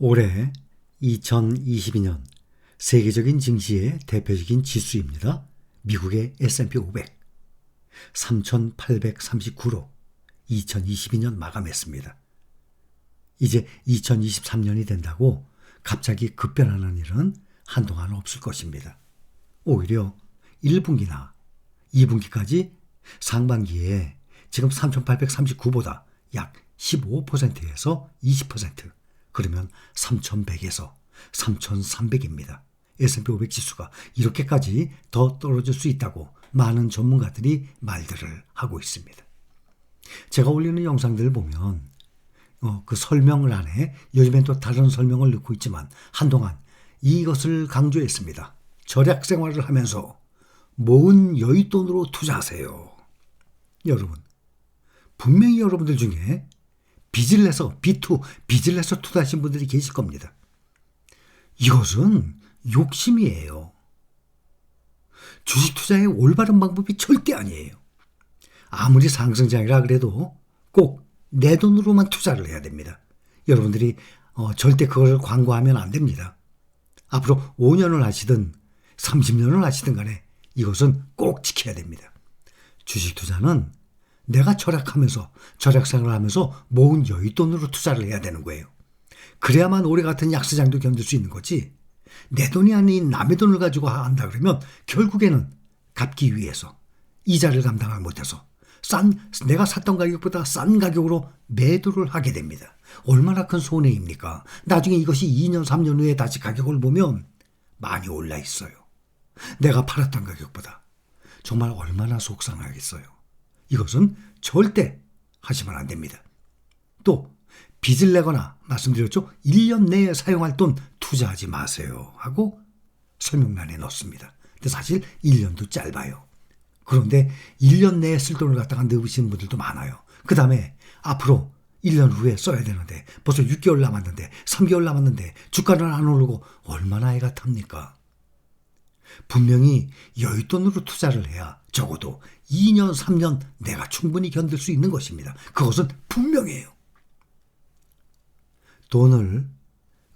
올해 2022년 세계적인 증시의 대표적인 지수입니다. 미국의 S&P 500 3,839로 2022년 마감했습니다. 이제 2023년이 된다고 갑자기 급변하는 일은 한동안 없을 것입니다. 오히려 1분기나 2분기까지 상반기에 지금 3,839보다 약 15%에서 20%, 그러면 3,100에서 3,300입니다. S&P 500 지수가 이렇게까지 더 떨어질 수 있다고 많은 전문가들이 말들을 하고 있습니다. 제가 올리는 영상들을 보면 그 설명란에 요즘엔 또 다른 설명을 넣고 있지만 한동안 이것을 강조했습니다. 절약 생활을 하면서 모은 여윳돈으로 투자하세요. 여러분, 분명히 여러분들 중에 빚을 내서 투자하신 분들이 계실 겁니다. 이것은 욕심이에요. 주식 투자의 올바른 방법이 절대 아니에요. 아무리 상승장이라 그래도 꼭 내 돈으로만 투자를 해야 됩니다. 여러분들이 절대 그걸 광고하면 안 됩니다. 앞으로 5년을 하시든 30년을 하시든 간에 이것은 꼭 지켜야 됩니다. 주식 투자는 내가 절약생활을 하면서 모은 여윳돈으로 투자를 해야 되는 거예요. 그래야만 올해 같은 약세장도 견딜 수 있는 거지. 내 돈이 아닌 남의 돈을 가지고 한다 그러면 결국에는 갚기 위해서 이자를 감당하지 못해서 내가 샀던 가격보다 싼 가격으로 매도를 하게 됩니다. 얼마나 큰 손해입니까? 나중에 이것이 2년, 3년 후에 다시 가격을 보면 많이 올라 있어요. 내가 팔았던 가격보다. 정말 얼마나 속상하겠어요. 이것은 절대 하시면 안 됩니다. 또 빚을 내거나 말씀드렸죠. 1년 내에 사용할 돈 투자하지 마세요 하고 설명란에 넣습니다. 근데 사실 1년도 짧아요. 그런데 1년 내에 쓸 돈을 갖다가 넣으시는 분들도 많아요. 그 다음에 앞으로 1년 후에 써야 되는데 벌써 6개월 남았는데 3개월 남았는데 주가는 안 오르고 얼마나 애가 탑니까? 분명히 여윳돈으로 투자를 해야 적어도 2년, 3년 내가 충분히 견딜 수 있는 것입니다. 그것은 분명해요. 돈을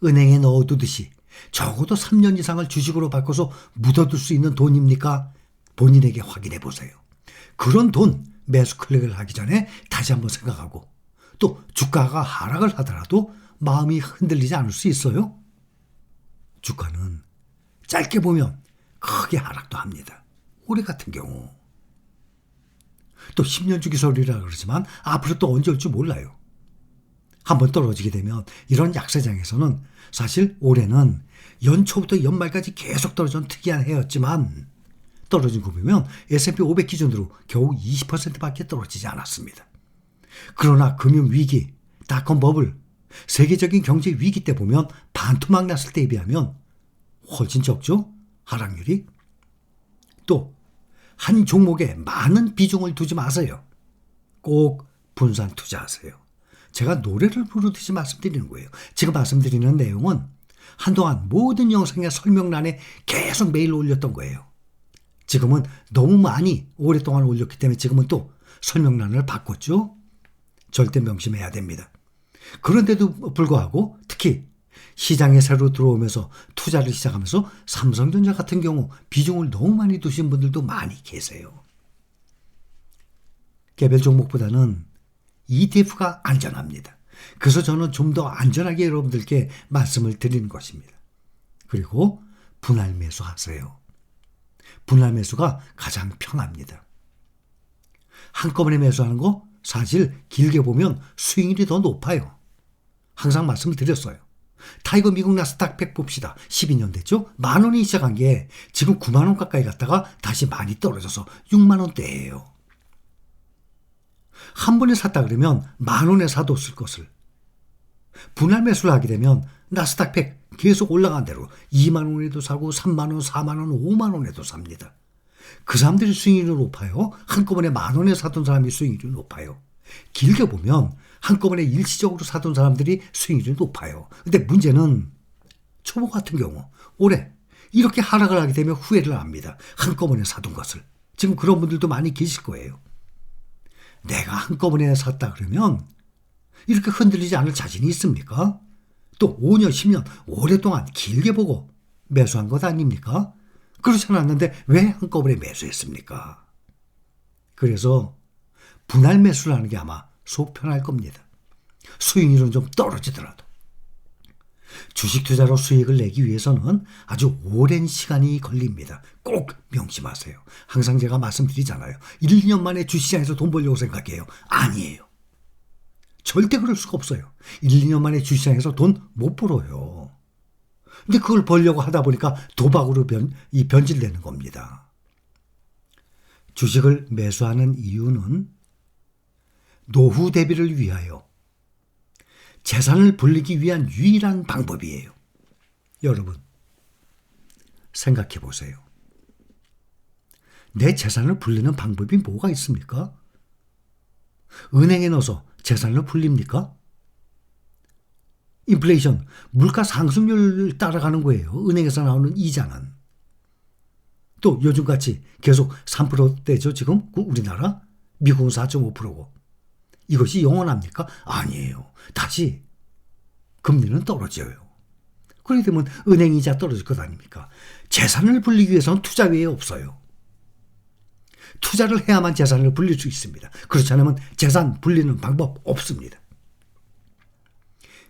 은행에 넣어두듯이 적어도 3년 이상을 주식으로 바꿔서 묻어둘 수 있는 돈입니까? 본인에게 확인해 보세요. 그런 돈 매수 클릭을 하기 전에 다시 한번 생각하고 또 주가가 하락을 하더라도 마음이 흔들리지 않을 수 있어요. 주가는 짧게 보면 크게 하락도 합니다. 올해 같은 경우. 또 10년 주기설이라 그러지만 앞으로 또 언제 올지 몰라요. 한번 떨어지게 되면 이런 약세장에서는 사실 올해는 연초부터 연말까지 계속 떨어진 특이한 해였지만 떨어진 거 보면 S&P 500 기준으로 겨우 20%밖에 떨어지지 않았습니다. 그러나 금융위기, 닷컴 버블, 세계적인 경제 위기 때 보면 반토막 났을 때에 비하면 훨씬 적죠? 하락률이. 또 한 종목에 많은 비중을 두지 마세요. 꼭 분산 투자하세요. 제가 노래를 부르듯이 말씀드리는 거예요. 지금 말씀드리는 내용은 한동안 모든 영상의 설명란에 계속 매일 올렸던 거예요. 지금은 너무 많이 오랫동안 올렸기 때문에 지금은 또 설명란을 바꿨죠. 절대 명심해야 됩니다. 그런데도 불구하고 특히 시장에 새로 들어오면서 투자를 시작하면서 삼성전자 같은 경우 비중을 너무 많이 두신 분들도 많이 계세요. 개별 종목보다는 ETF가 안전합니다. 그래서 저는 좀 더 안전하게 여러분들께 말씀을 드리는 것입니다. 그리고 분할 매수하세요. 분할 매수가 가장 편합니다. 한꺼번에 매수하는 거 사실 길게 보면 수익률이 더 높아요. 항상 말씀을 드렸어요. 타이거 미국 나스닥 100 봅시다. 12년 됐죠? 10,000원이 시작한 게 지금 90,000원 가까이 갔다가 다시 많이 떨어져서 60,000원대예요. 한 번에 샀다 그러면 10,000원에 사뒀을 것을 분할 매수를 하게 되면 나스닥 100 계속 올라간 대로 20,000원에도 사고 30,000원, 40,000원, 50,000원에도 삽니다. 그 사람들이 수익률이 높아요. 한꺼번에 10,000원에 사던 사람이 수익률이 높아요. 길게 보면 한꺼번에 일시적으로 사던 사람들이 수익률이 높아요. 근데 문제는 초보 같은 경우 올해 이렇게 하락을 하게 되면 후회를 합니다. 한꺼번에 사둔 것을. 지금 그런 분들도 많이 계실 거예요. 내가 한꺼번에 샀다 그러면 이렇게 흔들리지 않을 자신이 있습니까? 또 5년, 10년 오랫동안 길게 보고 매수한 것 아닙니까? 그렇지 않았는데 왜 한꺼번에 매수했습니까? 그래서 분할 매수를 하는 게 아마 속 편할 겁니다. 수익률은 좀 떨어지더라도. 주식 투자로 수익을 내기 위해서는 아주 오랜 시간이 걸립니다. 꼭 명심하세요. 항상 제가 말씀드리잖아요. 1, 2년 만에 주시장에서 돈 벌려고 생각해요. 아니에요. 절대 그럴 수가 없어요. 1, 2년 만에 주시장에서 돈 못 벌어요. 근데 그걸 벌려고 하다 보니까 도박으로 변질되는 겁니다. 주식을 매수하는 이유는 노후 대비를 위하여 재산을 불리기 위한 유일한 방법이에요. 여러분, 생각해 보세요. 내 재산을 불리는 방법이 뭐가 있습니까? 은행에 넣어서 재산을 불립니까? 인플레이션, 물가 상승률을 따라가는 거예요. 은행에서 나오는 이자는. 또 요즘같이 계속 3%대죠, 지금? 우리나라? 미국은 4.5%고. 이것이 영원합니까? 아니에요. 다시 금리는 떨어져요. 그렇게 되면 은행 이자 떨어질 것 아닙니까? 재산을 불리기 위해서는 투자 외에 없어요. 투자를 해야만 재산을 불릴 수 있습니다. 그렇지 않으면 재산 불리는 방법 없습니다.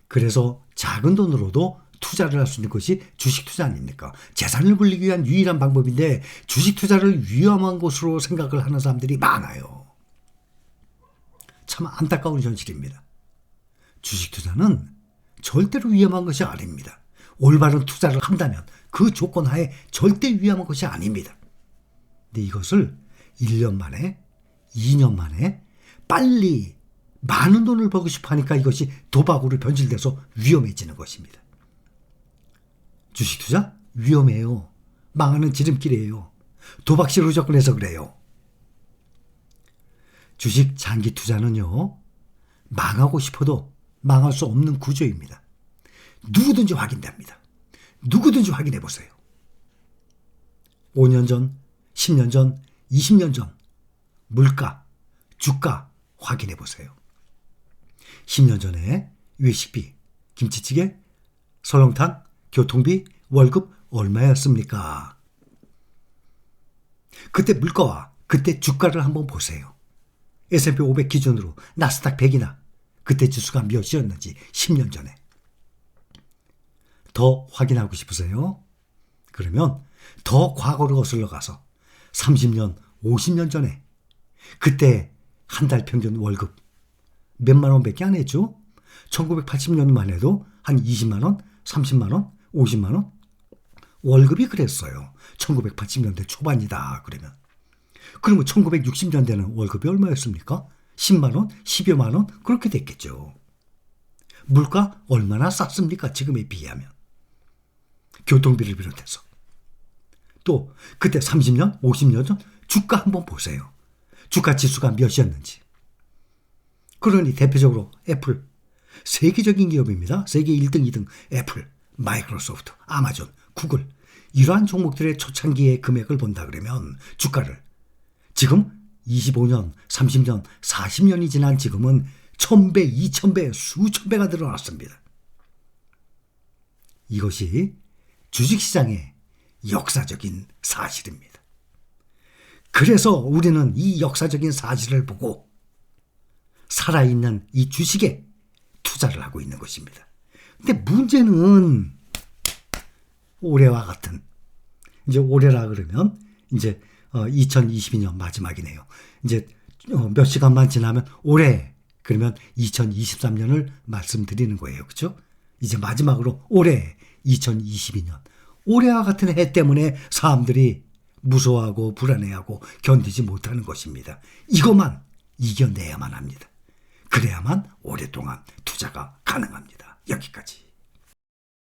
그래서 작은 돈으로도 투자를 할 수 있는 것이 주식 투자 아닙니까? 재산을 불리기 위한 유일한 방법인데 주식 투자를 위험한 것으로 생각을 하는 사람들이 많아요. 참 안타까운 현실입니다. 주식 투자는 절대로 위험한 것이 아닙니다. 올바른 투자를 한다면 그 조건 하에 절대 위험한 것이 아닙니다. 근데 이것을 1년 만에, 2년 만에 빨리 많은 돈을 벌고 싶어 하니까 이것이 도박으로 변질돼서 위험해지는 것입니다. 주식 투자? 위험해요. 망하는 지름길이에요. 도박식으로 접근해서 그래요. 주식 장기 투자는요, 망하고 싶어도 망할 수 없는 구조입니다. 누구든지 확인됩니다. 누구든지 확인해 보세요. 5년 전, 10년 전, 20년 전 물가, 주가 확인해 보세요. 10년 전에 외식비, 김치찌개, 설렁탕, 교통비, 월급 얼마였습니까? 그때 물가와 그때 주가를 한번 보세요. S&P 500 기준으로 나스닥 100이나 그때 지수가 몇이었는지 10년 전에. 더 확인하고 싶으세요? 그러면 더 과거로 거슬러 가서 30년, 50년 전에 그때 한 달 평균 월급 몇만 원밖에 안 했죠? 1980년만 해도 한 20만 원, 30만 원, 50만 원? 월급이 그랬어요. 1980년대 초반이다 그러면. 그러면 1960년대는 월급이 얼마였습니까? 10만 원, 10여만 원? 그렇게 됐겠죠. 물가 얼마나 쌌습니까? 지금에 비하면. 교통비를 비롯해서. 또 그때 30년, 50년 전 주가 한번 보세요. 주가 지수가 몇이었는지. 그러니 대표적으로 애플, 세계적인 기업입니다. 세계 1등, 2등 애플, 마이크로소프트, 아마존, 구글 이러한 종목들의 초창기의 금액을 본다 그러면 주가를 지금 25년, 30년, 40년이 지난 지금은 1000배, 2000배, 수천 배가 늘어났습니다. 이것이 주식시장의 역사적인 사실입니다. 그래서 우리는 이 역사적인 사실을 보고 살아있는 이 주식에 투자를 하고 있는 것입니다. 근데 문제는 올해와 같은, 이제 올해라 그러면 이제 2022년 마지막이네요. 이제 몇 시간만 지나면 올해, 그러면 2023년을 말씀드리는 거예요. 그렇죠? 이제 마지막으로 올해 2022년. 올해와 같은 해 때문에 사람들이 무서워하고 불안해하고 견디지 못하는 것입니다. 이것만 이겨내야만 합니다. 그래야만 오랫동안 투자가 가능합니다. 여기까지.